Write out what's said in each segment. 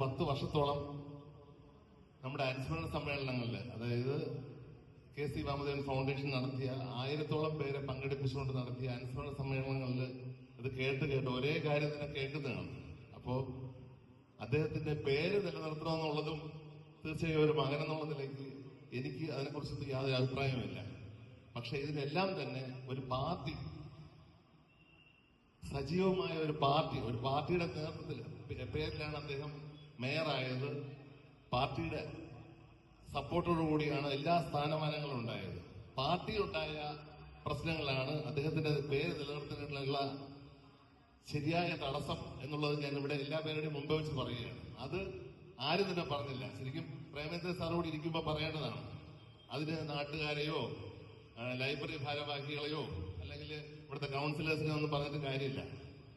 10 വർഷത്തോളം നമ്മുടെ അനുസ്മരണ സമ്മേളനങ്ങളിൽ, അതായത് KC വാമദേവൻ ഫൗണ്ടേഷൻ നടത്തിയ 1000-ഓളം പേരെ പങ്കെടുപ്പിച്ചുകൊണ്ട് നടത്തിയ അനുസ്മരണ സമ്മേളനങ്ങളിൽ ഇത് കേട്ട് ഒരേ കാര്യം തന്നെ കേൾക്കുന്നതാണ്. അപ്പോ അദ്ദേഹത്തിന്റെ പേര് നിലനിർത്തണമെന്നുള്ളതും തീർച്ചയായും ഒരു മകൻ എന്നുള്ള നിലയ്ക്ക് എനിക്ക് അതിനെക്കുറിച്ച് യാതൊരു അഭിപ്രായമില്ല. പക്ഷെ ഇതിനെല്ലാം തന്നെ ഒരു പാർട്ടി, സജീവമായ ഒരു പാർട്ടിയുടെ നേതൃത്വത്തിൽ പേരിലാണ് അദ്ദേഹം മേയറായത്. പാർട്ടിയുടെ സപ്പോർട്ടോടുകൂടിയാണ് എല്ലാ സ്ഥാനമാനങ്ങളും ഉണ്ടായത്. പാർട്ടിയിലുണ്ടായ പ്രശ്നങ്ങളാണ് അദ്ദേഹത്തിന്റെ പേര് നിലനിർത്തുന്നതിനുള്ള ശരിയായ തടസ്സം എന്നുള്ളത് ഞാൻ ഇവിടെ എല്ലാ പേരുടെയും മുമ്പ് വെച്ച് പറയുകയാണ്. അത് ആരും തന്നെ പറഞ്ഞില്ല. ശരിക്കും പ്രേമേന്ദ്രൻ സാറോട് ഇരിക്കുമ്പോൾ പറയേണ്ടതാണ്. അതിന് നാട്ടുകാരെയോ ലൈബ്രറി ഭാരവാഹികളെയോ അല്ലെങ്കിൽ ഇവിടുത്തെ കൗൺസിലേഴ്സിനെ ഒന്നും പറഞ്ഞിട്ട് കാര്യമില്ല.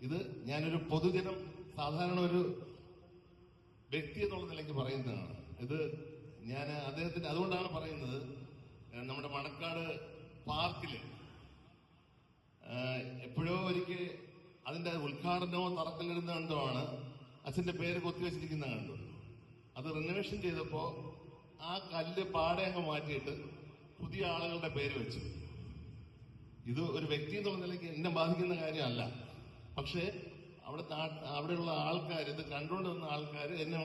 ഇത് ഞാനൊരു പൊതുജനം, സാധാരണ ഒരു വ്യക്തി എന്നുള്ള നിലയ്ക്ക് പറയുന്നതാണ്. ഇത് ഞാൻ അദ്ദേഹത്തിന്റെ അതുകൊണ്ടാണ് പറയുന്നത്. നമ്മുടെ മണക്കാട് പാർക്കില് എപ്പോഴോ ഒരിക്കൽ അതിന്റെ ഉദ്ഘാടനമോ തറക്കല്ലിടുന്നോ ആണ് അച്ഛന്റെ പേര് കൊത്തിവെച്ചിരിക്കുന്ന കണ്ടു. അത് റിനോവേഷൻ ചെയ്തപ്പോ ആ കല്ല് പാടെ അങ്ങ് മാറ്റിയിട്ട് പുതിയ ആളുകളുടെ പേര് വെച്ചു. ഇത് ഒരു വ്യക്തി എന്നുള്ള നിലയ്ക്ക് എന്നെ ബാധിക്കുന്ന കാര്യമല്ല. പക്ഷേ അവിടെയുള്ള ആൾക്കാർ, ഇത് കണ്ടുകൊണ്ട് വന്ന ആൾക്കാർ എന്നെ